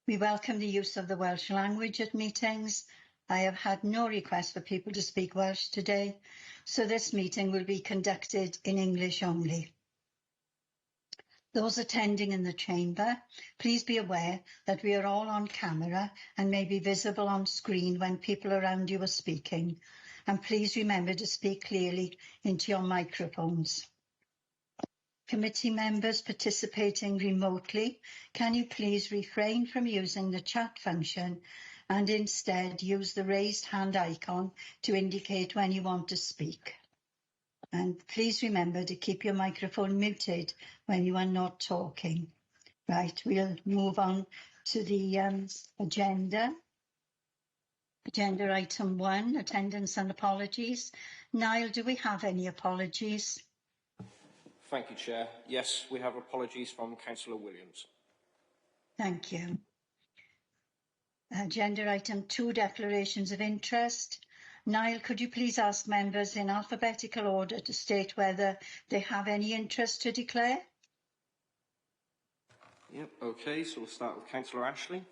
We welcome the use of the Welsh language at meetings. I have had no request for people to speak Welsh today, so this meeting will be conducted in English only. Those attending in the chamber, please be aware that we are all on camera and may be visible on screen when people around you are speaking. And please remember to speak clearly into your microphones. Committee members participating remotely, can you please refrain from using the chat function and instead use the raised hand icon to indicate when you want to speak. And please remember to keep your microphone muted when you are not talking. Right, we'll move on to the agenda. Agenda item 1, attendance and apologies. Niall, do we have any apologies? Thank you, Chair. Yes, we have apologies from Councillor Williams. Thank you. Agenda item 2, declarations of interest. Niall, could you please ask members in alphabetical order to state whether they have any interest to declare? Yep, okay, so we'll start with Councillor Ashley.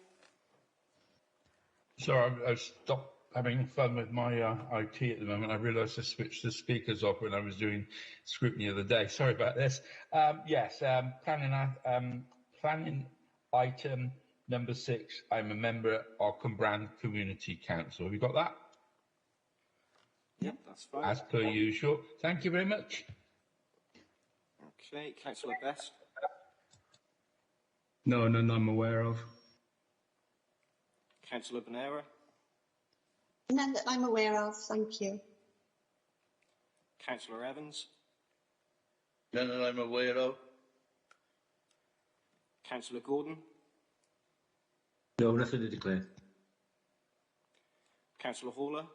Sorry, I stopped having fun with my IT at the moment. I realised I switched the speakers off when I was doing scrutiny of the day. Sorry about this. Planning item number 6. I'm a member of Cumbrae Community Council. Have you got that? Yep, that's fine. As per usual. Thank you very much. Okay, Councillor Best. No, none I'm aware of. Councillor Bonera. None that I'm aware of, thank you. Councillor Evans. None that I'm aware of. Councillor Gordon. No, nothing to declare. Councillor Haller.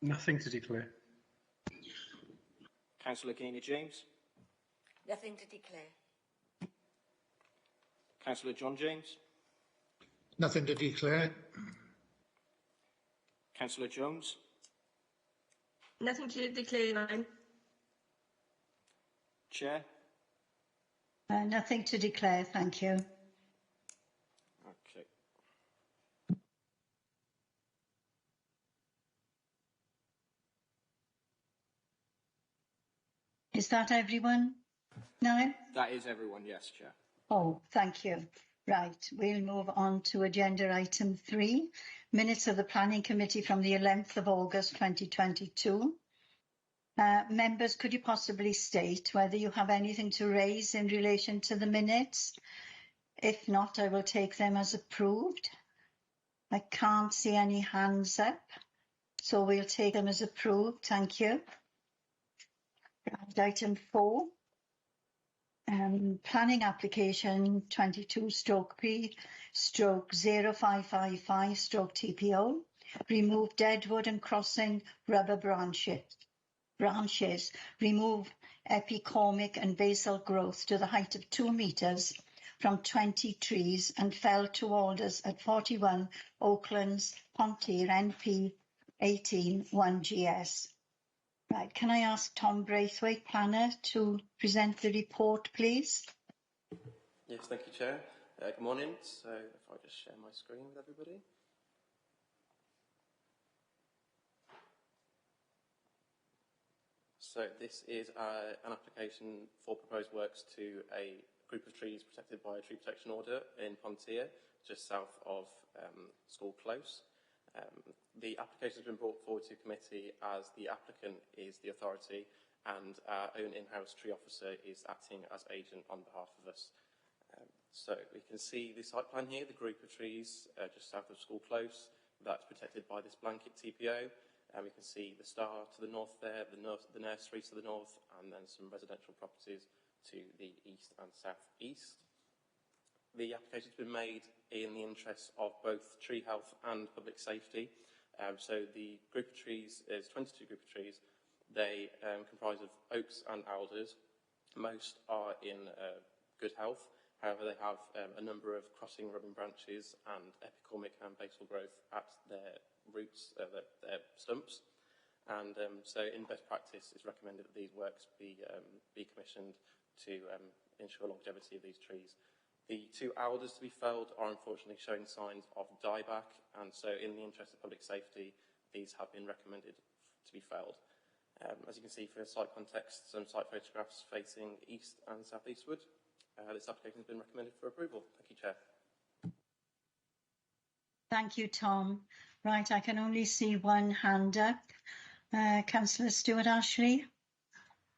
Nothing to declare. Councillor Gaynor James. Nothing to declare. Councillor John James. Nothing to declare. Councillor Jones. Nothing to declare, ma'am. Chair. Nothing to declare, thank you. Okay. Is that everyone now? That is everyone, yes, Chair. Oh, thank you. Right, we'll move on to agenda item 3, minutes of the Planning Committee from the 11th of August 2022. Members, could you possibly state whether you have anything to raise in relation to the minutes? If not, I will take them as approved. I can't see any hands up, so we'll take them as approved. Thank you. Item 4. Planning application 22/P/0555/TPO. Remove deadwood and crossing rubber branches. Remove epicormic and basal growth to the height of 2 metres from 20 trees and fell 2 alders at 41 Oaklands, Pontyr, NP 18 1GS. Right, can I ask Tom Braithwaite, planner, to present the report, please? Yes, thank you, Chair. Good morning. So if I just share my screen with everybody. So this is an application for proposed works to a group of trees protected by a tree protection order in Pontyr, just south of School Close. The application has been brought forward to committee as the applicant is the authority and our own in-house tree officer is acting as agent on behalf of us. So we can see the site plan here, the group of trees just south of School Close that's protected by this blanket TPO. And we can see the star to the north there, the nursery to the north, and then some residential properties to the east and south-east. The application has been made in the interests of both tree health and public safety. So the group of trees is 22 group of trees. They comprise of oaks and alders. Most are in good health. However, they have a number of crossing rubbing branches and epicormic and basal growth at their roots, their stumps. And so in best practice, it's recommended that these works be commissioned to ensure longevity of these trees. The 2 alders to be felled are unfortunately showing signs of dieback, and so in the interest of public safety, these have been recommended to be felled. As you can see, for site context, some site photographs facing east and southeastward. This application has been recommended for approval. Thank you, Chair. Thank you, Tom. Right, I can only see one hand up. Councillor Stewart Ashley.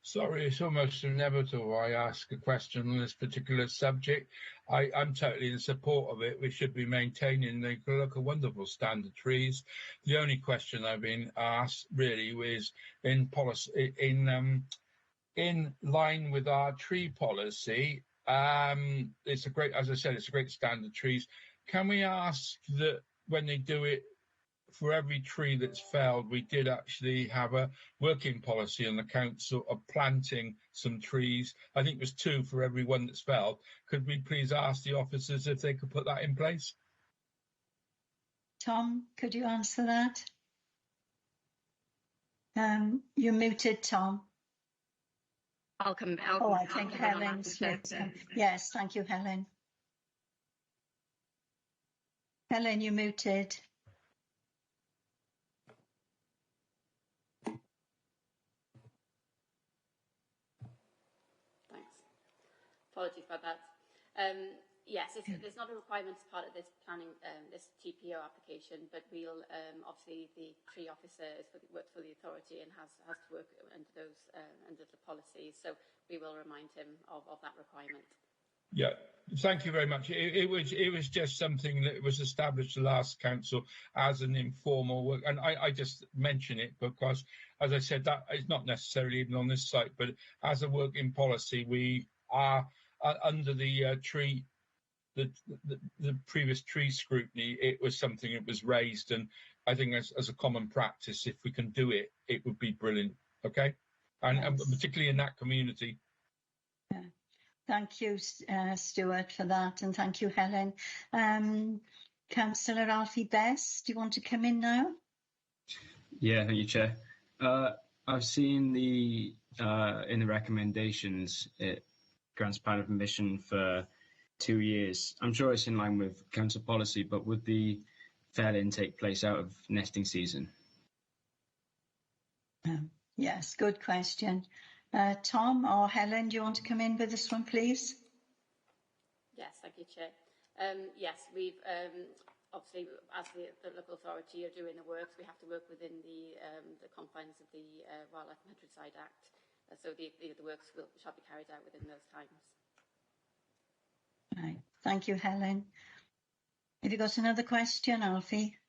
Sorry, it's almost inevitable I ask a question on this particular subject. I'm totally in support of it. We should be maintaining the look of wonderful standard trees. The only question I've been asked really is in policy, in line with our tree policy. It's a great, as I said, it's a great standard trees. Can we ask that when they do it, for every tree that's felled, we did actually have a working policy on the council of planting some trees. I think it was 2 for every one that's felled. Could we please ask the officers if they could put that in place? Tom, could you answer that? You're muted, Tom. I'll come. I think Helen's. Yes, thank you, Helen. Helen, you're muted. Apologies about that. Yes, there's not a requirement as part of this planning, this TPO application, but we'll obviously the tree officer works for the authority and has to work under those under the policies. So we will remind him of that requirement. Yeah, thank you very much. It was just something that was established the last council as an informal work, and I just mention it because, as I said, that is not necessarily even on this site, but as a working policy, we are under the tree. The previous tree scrutiny, it was something that was raised, and I think as a common practice, if we can do it, it would be brilliant. Okay, and particularly in that community. Yeah. Thank you, Stuart, for that, and thank you, Helen. Councillor Alfie Best, do you want to come in now? Yeah, thank you, Chair. I've seen in the recommendations it grants planning permission for 2 years. I'm sure it's in line with council policy, but would the felling take place out of nesting season? Yes, good question. Tom or Helen, do you want to come in with this one, please? Yes, thank you, Chair. Yes, we've obviously, as the local authority are doing the works, we have to work within the confines of the Wildlife and Countryside Act. So the works shall be carried out within those times. Right. Thank you, Helen. Have you got another question, Alfie?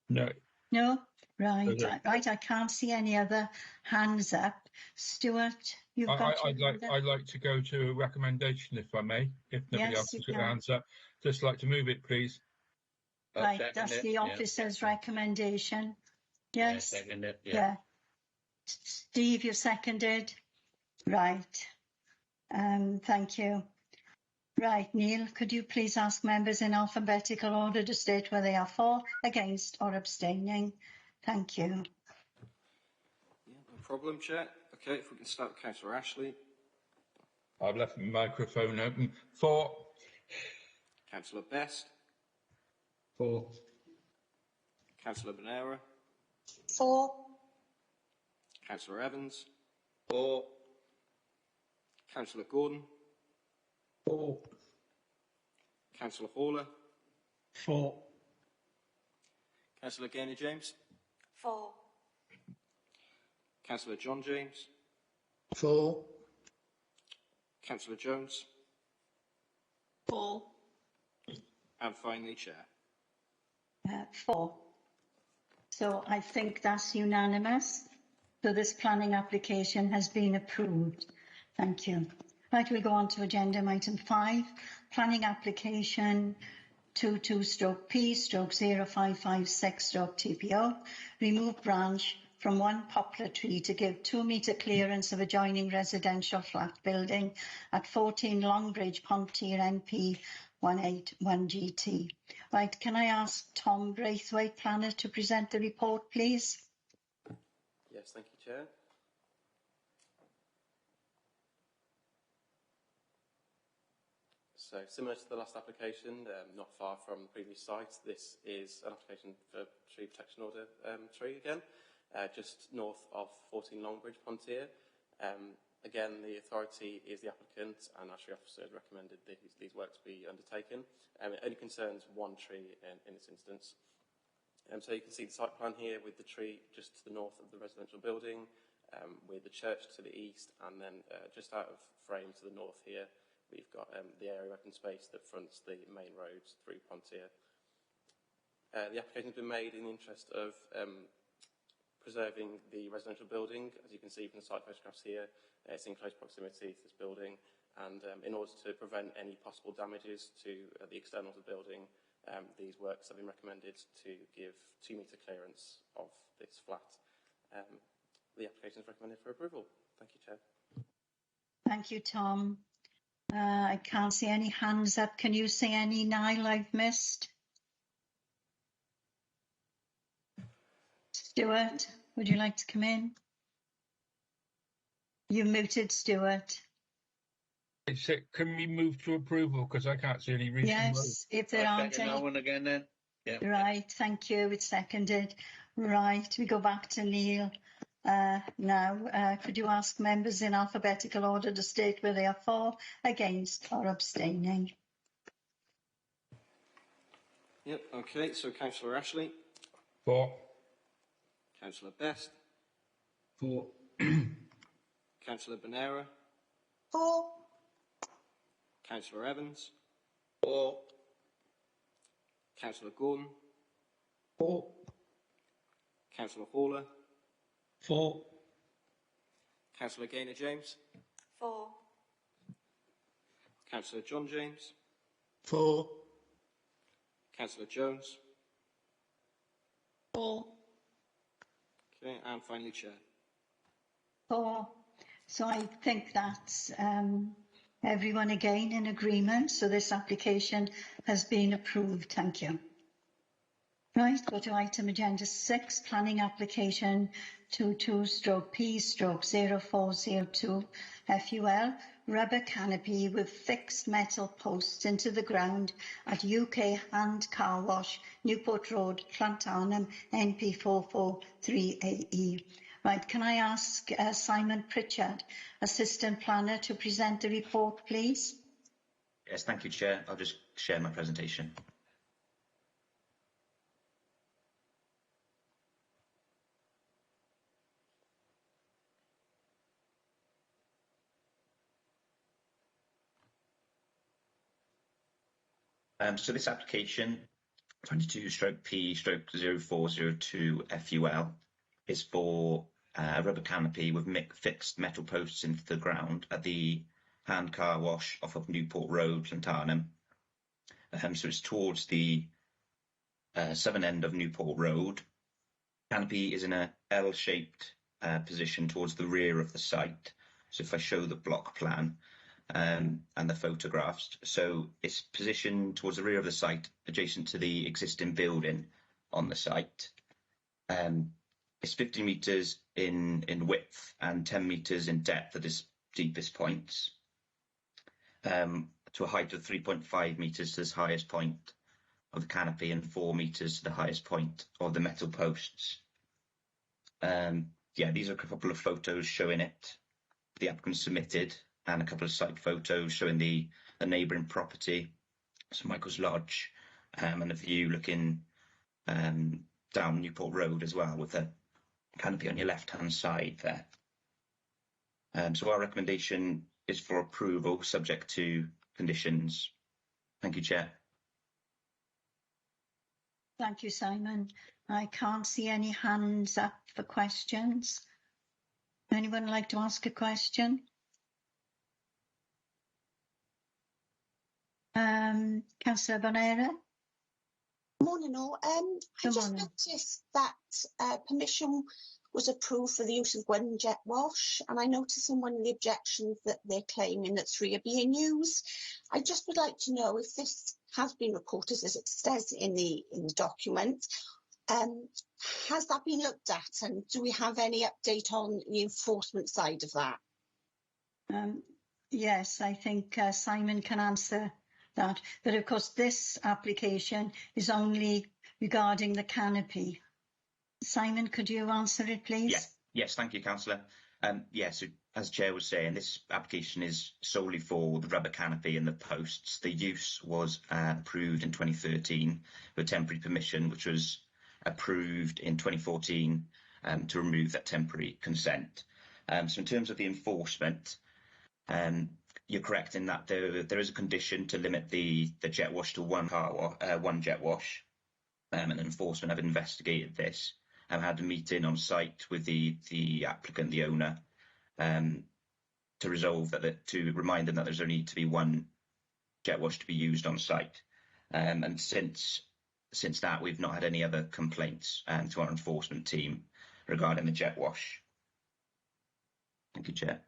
No. No? Right. Okay. Right. I can't see any other hands up. Stuart, you've got. I'd like to go to a recommendation, if I may. If nobody else has got their hands up, just like to move it, please. Right. That's the officer's recommendation. Yes. Yeah, second it. Yeah. Steve, you seconded. Right. Thank you. Right, Neil, could you please ask members in alphabetical order to state whether they are for, against or abstaining? Thank you. Yeah, no problem, Chair. Okay, if we can start with Councillor Ashley. I've left my microphone open. For. Councillor Best. For. Councillor Bonera. For. Councillor Evans. For. Councillor Gordon. For. Councillor Hawler. For. Councillor Gaynor James. For. Councillor John James. For. Councillor Jones. For. And finally, Chair. For. So I think that's unanimous. So this planning application has been approved. Thank you. Right, we'll go on to agenda item 5, planning application 22/P/0556/TPO, remove branch from one poplar tree to give 2 metre clearance of adjoining residential flat building at 14 Longbridge, Pontyr, NP 181GT. Right, can I ask Tom Braithwaite, planner, to present the report, please? Yes, thank you, Chair. So So similar to the last application, not far from the previous site, this is an application for tree protection order tree again, just north of 14 Longbridge, Pontier. Again, the authority is the applicant, and our tree officer has recommended these works be undertaken. It only concerns one tree in this instance. So you can see the site plan here with the tree just to the north of the residential building, with the church to the east, and then just out of frame to the north here, we've got the area of open space that fronts the main roads through Pontier. The application has been made in the interest of preserving the residential building. As you can see from the site photographs here, it's in close proximity to this building, and in order to prevent any possible damages to the externals of the building, these works have been recommended to give 2 metre clearance of this flat. The application is recommended for approval. Thank you, Chair. Thank you, Tom. I can't see any hands up. Can you see any, Niall, I've missed? Stuart, would you like to come in? You're muted, Stuart. Can we move to approval? Because I can't see any reason. Yes, if there aren't any. That one again then. Yeah. Right, thank you. It's seconded. Right, we go back to Neil. Now, could you ask members in alphabetical order to state where they are for, against or abstaining? Yep, okay, so Councillor Ashley. For. Councillor Best. For. Councillor Bonera. For. Councillor Evans. For. Councillor Gordon. For. Councillor Haller. For. Councillor Gaynor-James. For. Councillor John James. For. Councillor Jones. For. Okay, and finally Chair. For. So I think that's everyone again in agreement. So this application has been approved. Thank you. Right, go to item agenda 6, planning application 22/P/0402 FUL, rubber canopy with fixed metal posts into the ground at UK Hand Car Wash, Newport Road, Llantarnam, NP443AE. Right, can I ask Simon Pritchard, Assistant Planner, to present the report, please? Yes, thank you, Chair. I'll just share my presentation. So this application, 22/P/0402 FUL, is for a rubber canopy with fixed metal posts into the ground at the Hand Car Wash off of Newport Road, Llantarnam. So it's towards the southern end of Newport Road. Canopy is in a L-shaped position towards the rear of the site. So if I show the block plan, and the photographs. So it's positioned towards the rear of the site, adjacent to the existing building on the site. It's 50 metres in width and 10 metres in depth at its deepest points, to a height of 3.5 metres to the highest point of the canopy and 4 metres to the highest point of the metal posts. These are a couple of photos showing it. The applicant submitted, and a couple of site photos showing the neighbouring property, St Michael's Lodge, and a view looking down Newport Road as well, with the canopy on your left-hand side there. So our recommendation is for approval, subject to conditions. Thank you, Chair. Thank you, Simon. I can't see any hands up for questions. Anyone like to ask a question? Councillor Bonera. Morning all. I just noticed that permission was approved for the use of one jet wash, and I noticed in one of the objections that they're claiming that 3 are being used. I just would like to know if this has been reported as it says in the document. Has that been looked at, and do we have any update on the enforcement side of that? Yes, I think Simon can answer that. But of course, this application is only regarding the canopy. Simon, could you answer it, please? Yeah. Yes, thank you, Councillor. So as Chair was saying, this application is solely for the rubber canopy and the posts. The use was approved in 2013 with temporary permission, which was approved in 2014 to remove that temporary consent. So in terms of the enforcement, you're correct in that there is a condition to limit the jet wash to one jet wash, and enforcement have investigated this and had a meeting on site with the applicant, the owner, to resolve that, to remind them that there's only to be one jet wash to be used on site. And since that, we've not had any other complaints to our enforcement team regarding the jet wash. Thank you, Chair.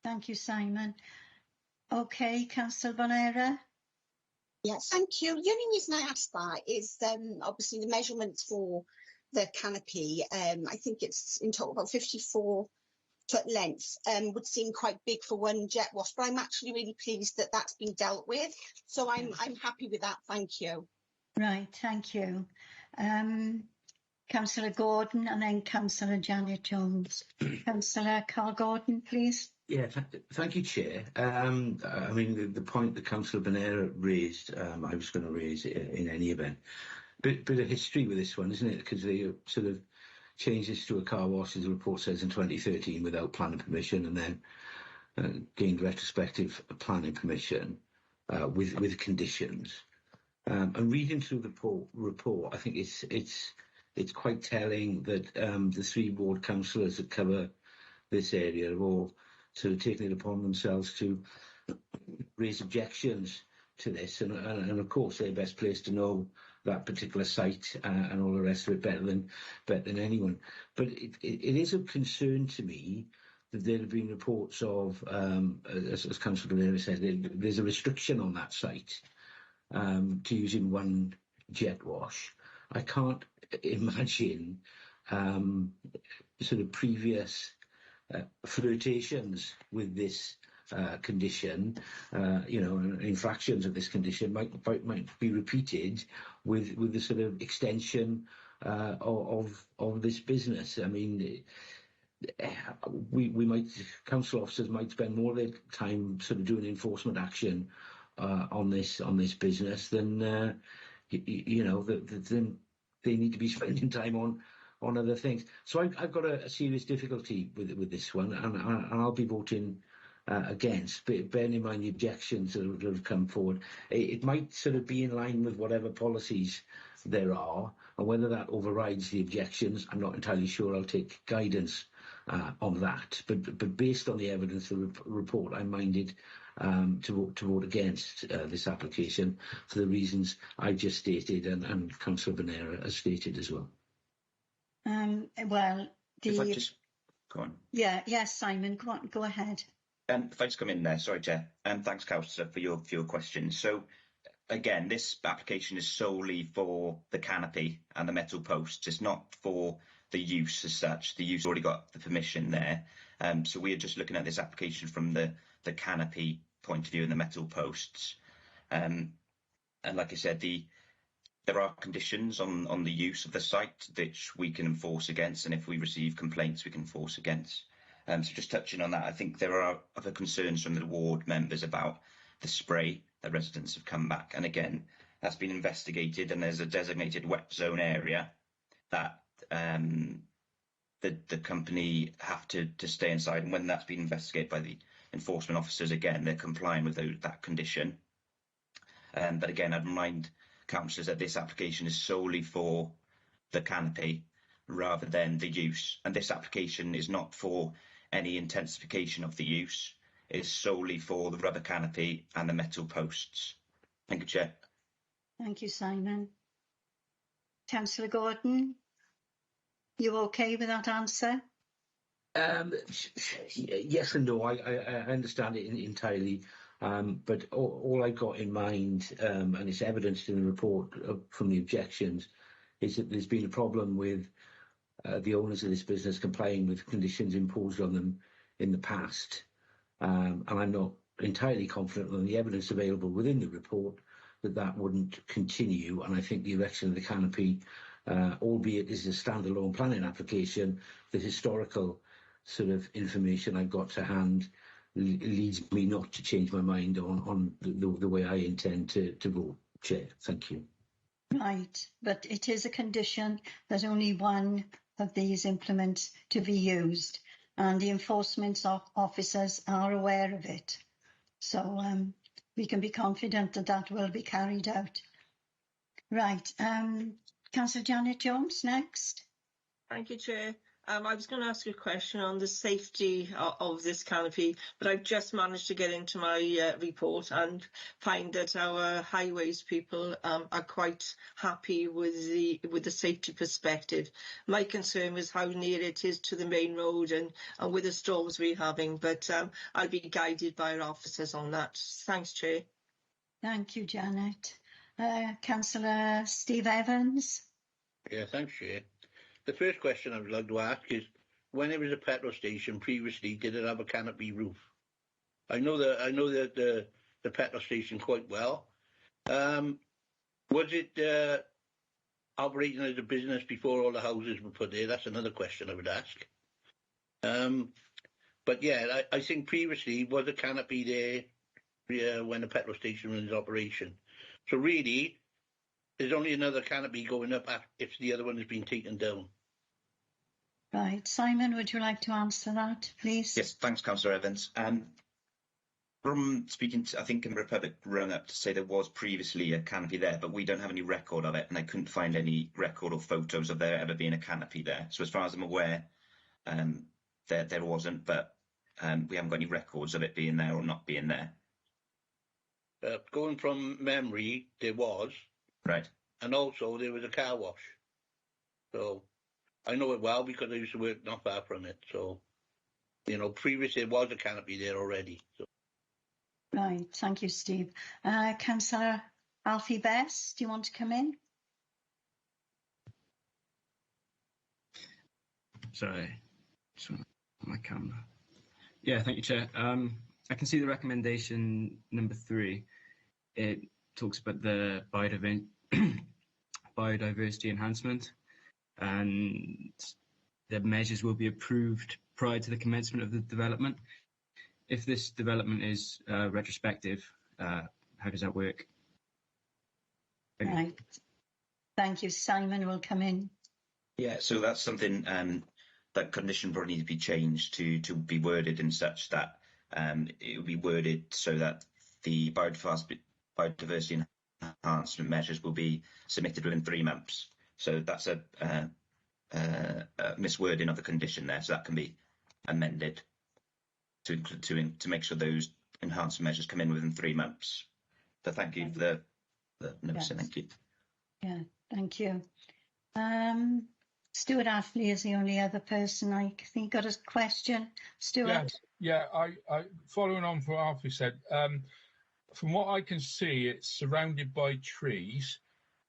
Thank you, Simon. Okay, Councillor Bonera. Yeah, thank you. The only reason I asked that is obviously the measurements for the canopy. I think it's in total about 54 foot length. Would seem quite big for one jet wash, but I'm actually really pleased that that's been dealt with. So I'm happy with that. Thank you. Right, thank you. Councillor Gordon and then Councillor Janet Jones. Councillor Carl Gordon, please. Yeah, thank you, Chair. I mean, the point that Councillor Bonera raised, I was going to raise it in any event. Bit of history with this one, isn't it? Because they sort of changed this to a car wash, as the report says, in 2013 without planning permission, and then gained retrospective planning permission with conditions. And reading through the report, I think it's quite telling that the three ward councillors that cover this area have all sort of taken it upon themselves to raise objections to this, and of course they're best placed to know that particular site and all the rest of it better than anyone. But it is of concern to me that there have been reports of, as Councillor Bonera said, there's a restriction on that site to using one jet wash. I can't imagine sort of previous flirtations with this condition, infractions of this condition might be repeated with the sort of extension of this business. I mean, council officers might spend more of their time sort of doing enforcement action on this business than than they need to be spending time on other things. So I've got a serious difficulty with this one, and I'll be voting against, but bearing in mind the objections that have come forward. It might sort of be in line with whatever policies there are, and whether that overrides the objections, I'm not entirely sure. I'll take guidance on that. But based on the evidence of the report, I'm minded to vote against this application for the reasons I've just stated, and Councillor Bonera has stated as well. If I just go on. Yes, Simon, go ahead. If I just come in there, sorry, Chair. Thanks, Councillor, for your question. So, again, this application is solely for the canopy and the metal posts. It's not for the use as such. The use already got the permission there. So we are just looking at this application from the canopy point of view and the metal posts. And like I said, there are conditions on the use of the site which we can enforce against, and if we receive complaints, we can enforce against. So just touching on that, I think there are other concerns from the ward members about the spray that residents have come back. And again, that's been investigated, and there's a designated wet zone area that the company have to stay inside. And when that's been investigated by the enforcement officers, again, they're complying with that condition. But again, I'd remind councillors that this application is solely for the canopy rather than the use. And this application is not for any intensification of the use. It is solely for the rubber canopy and the metal posts. Thank you, Chair. Thank you, Simon. Councillor Gordon, you okay with that answer? Yes and no. I understand it entirely. But all I've got in mind, and it's evidenced in the report from the objections, is that there's been a problem with the owners of this business complying with conditions imposed on them in the past. And I'm not entirely confident on the evidence available within the report that wouldn't continue. And I think the erection of the canopy, albeit is a standalone planning application, the historical sort of information I've got to hand leads me not to change my mind on the way I intend to vote, Chair. Thank you. Right, but it is a condition that only one of these implements to be used, and the enforcement officers are aware of it. So we can be confident that that will be carried out. Right, Councillor Janet Jones next. Thank you, Chair. I was going to ask a question on the safety of this canopy, but I've just managed to get into my report and find that our highways people are quite happy with the safety perspective. My concern was how near it is to the main road and with the storms we're having, but I'll be guided by our officers on that. Thanks, Chair. Thank you, Janet. Councillor Steve Evans. Yeah, thanks, Chair. The first question I would like to ask is, when it was a petrol station previously, did it have a canopy roof? I know that the petrol station quite well. Was it operating as a business before all the houses were put there? That's another question I would ask. But yeah, I think previously was a canopy there when the petrol station was in operation. So really, there's only another canopy going up if the other one has been taken down. Right. Simon, would you like to answer that, please? Yes, thanks, Councillor Evans. From speaking to, I think in Republic rung up to say there was previously a canopy there, but we don't have any record of it, and I couldn't find any record or photos of there ever being a canopy there. So as far as I'm aware, there wasn't, but we haven't got any records of it being there or not being there. Going from memory, there was. Right. And also there was a car wash. So I know it well because I used to work not far from it. So, you know, previously there was a canopy there already. So. Right, thank you, Steve. Councillor Alfie Best, do you want to come in? Sorry, my camera. Yeah, thank you, Chair. I can see the recommendation number 3. It talks about the biodiversity enhancement, and the measures will be approved prior to the commencement of the development. If this development is retrospective, how does that work? Right. Thank you. Simon will come in. Yeah, so that's something that condition probably needs to be changed to be worded in such that it will be worded so that the biodiversity enhancement measures will be submitted within 3 months. So that's a miswording of the condition there, so that can be amended to make sure those enhancement measures come in within 3 months. So thank you for the notice. Yes. Thank you. Yeah, thank you. Stuart Ashley is the only other person I think got a question. Stuart? Yeah, I following on from what Alfie said, from what I can see, it's surrounded by trees.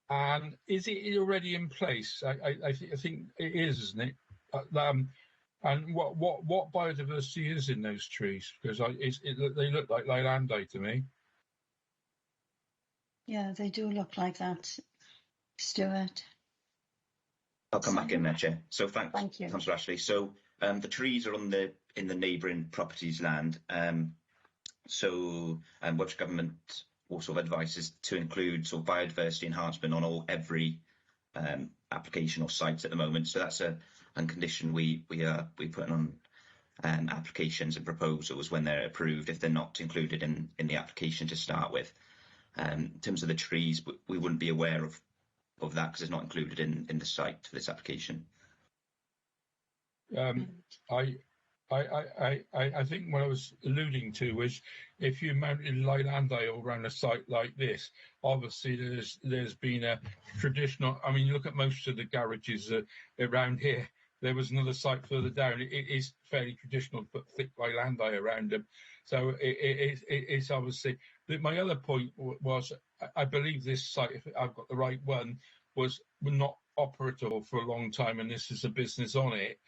And is it already in place? I think it is, isn't it? And what biodiversity is in those trees? Because they look like Leylandii to me. Yeah, they do look like that, Stuart. I'll come back in there, Chair. So thank you, Councillor Ashley. So the trees are in the neighbouring properties land. So Welsh Government also advises to include sort of biodiversity enhancement on every application or site at the moment. So that's a condition we put on applications and proposals when they're approved if they're not included in the application to start with. In terms of the trees, we wouldn't be aware of that because it's not included in the site for this application. I think what I was alluding to was if you mounted Leylandii all around a site like this, obviously there's been a traditional. I mean, you look at most of the garages around here. There was another site further down. It is fairly traditional to put thick Leylandii around them. So it's obviously. My other point was I believe this site, if I've got the right one, was not operable for a long time, and this is a business on it.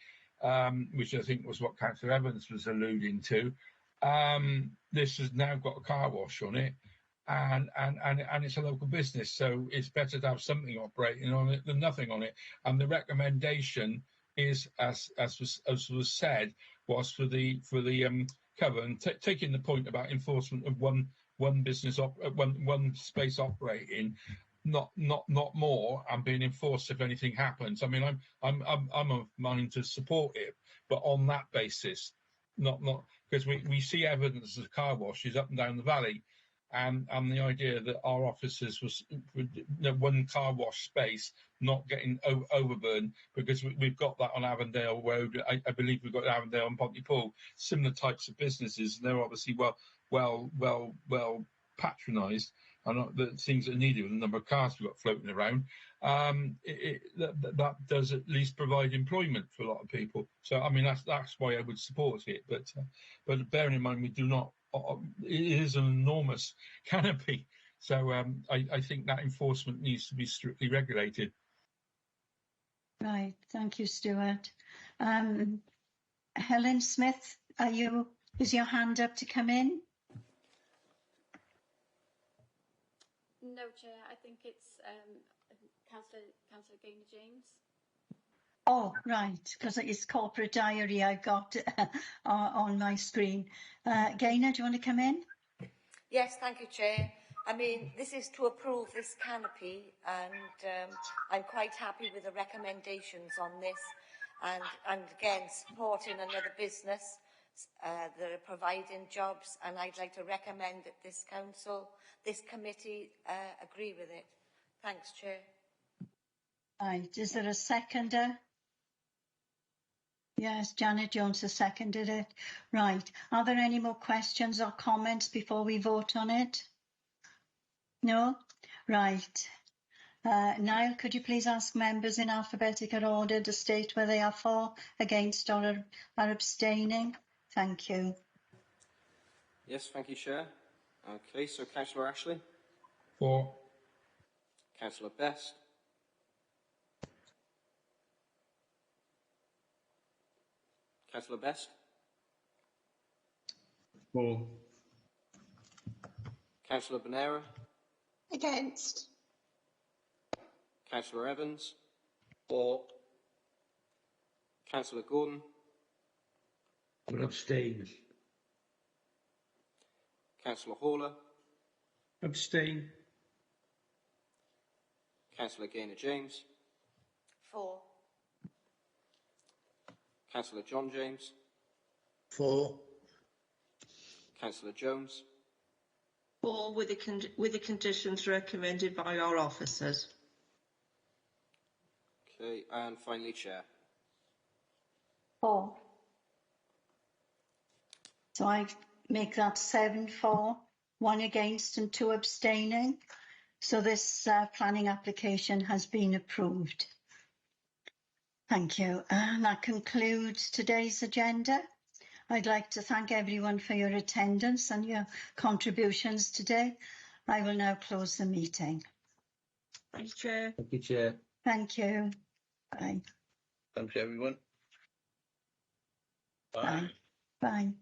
Which I think was what Councillor Evans was alluding to. This has now got a car wash on it. and it's a local business, so it's better to have something operating on it than nothing on it. And the recommendation is, as was said, was for the cover, and taking the point about enforcement of one business one space operating, not more, and being enforced if anything happens. I mean, I'm of mind to support it, but on that basis, not because we see evidence of car washes up and down the valley, and the idea that our officers was one car wash space not getting overburdened, because we've got that on Avondale Road. I believe we've got Avondale and Pontypool, similar types of businesses, and they're obviously well patronised, and the things that are needed with the number of cars we've got floating around. That does at least provide employment for a lot of people. So I mean, that's why I would support it. But bearing in mind, we do not. It is an enormous canopy, so I think that enforcement needs to be strictly regulated. Right, thank you, Stuart. Helen Smith, is your hand up to come in? No, Chair. I think it's Councillor Gaynor-James. Oh, right, because it's corporate diary I've got on my screen. Gaynor, do you want to come in? Yes, thank you, Chair. I mean, this is to approve this canopy, and I'm quite happy with the recommendations on this, and again, supporting another business that are providing jobs, and I'd like to recommend that this committee agree with it. Thanks, Chair. Right, is there a seconder? Yes, Janet Jones has seconded it. Right, are there any more questions or comments before we vote on it? No? Right. Niall, could you please ask members in alphabetical order to state whether they are for, against, or are abstaining? Thank you. Yes, thank you, Chair. Okay, so Councillor Ashley? For. Councillor Best? Councillor Best? For. Councillor Bonera? Against. Councillor Evans? For. Councillor Gordon? Will abstain. Councillor Haller? Abstain. Councillor Gaynor-James? For. Councillor John James? For. Councillor Jones? For, with the conditions recommended by our officers. Okay, and finally, Chair. For. So I make that 7 for, 1 against and 2 abstaining. So this planning application has been approved. Thank you. And that concludes today's agenda. I'd like to thank everyone for your attendance and your contributions today. I will now close the meeting. Thanks, Chair. Thank you, Chair. Thank you. Bye. Thanks, everyone. Bye. Bye.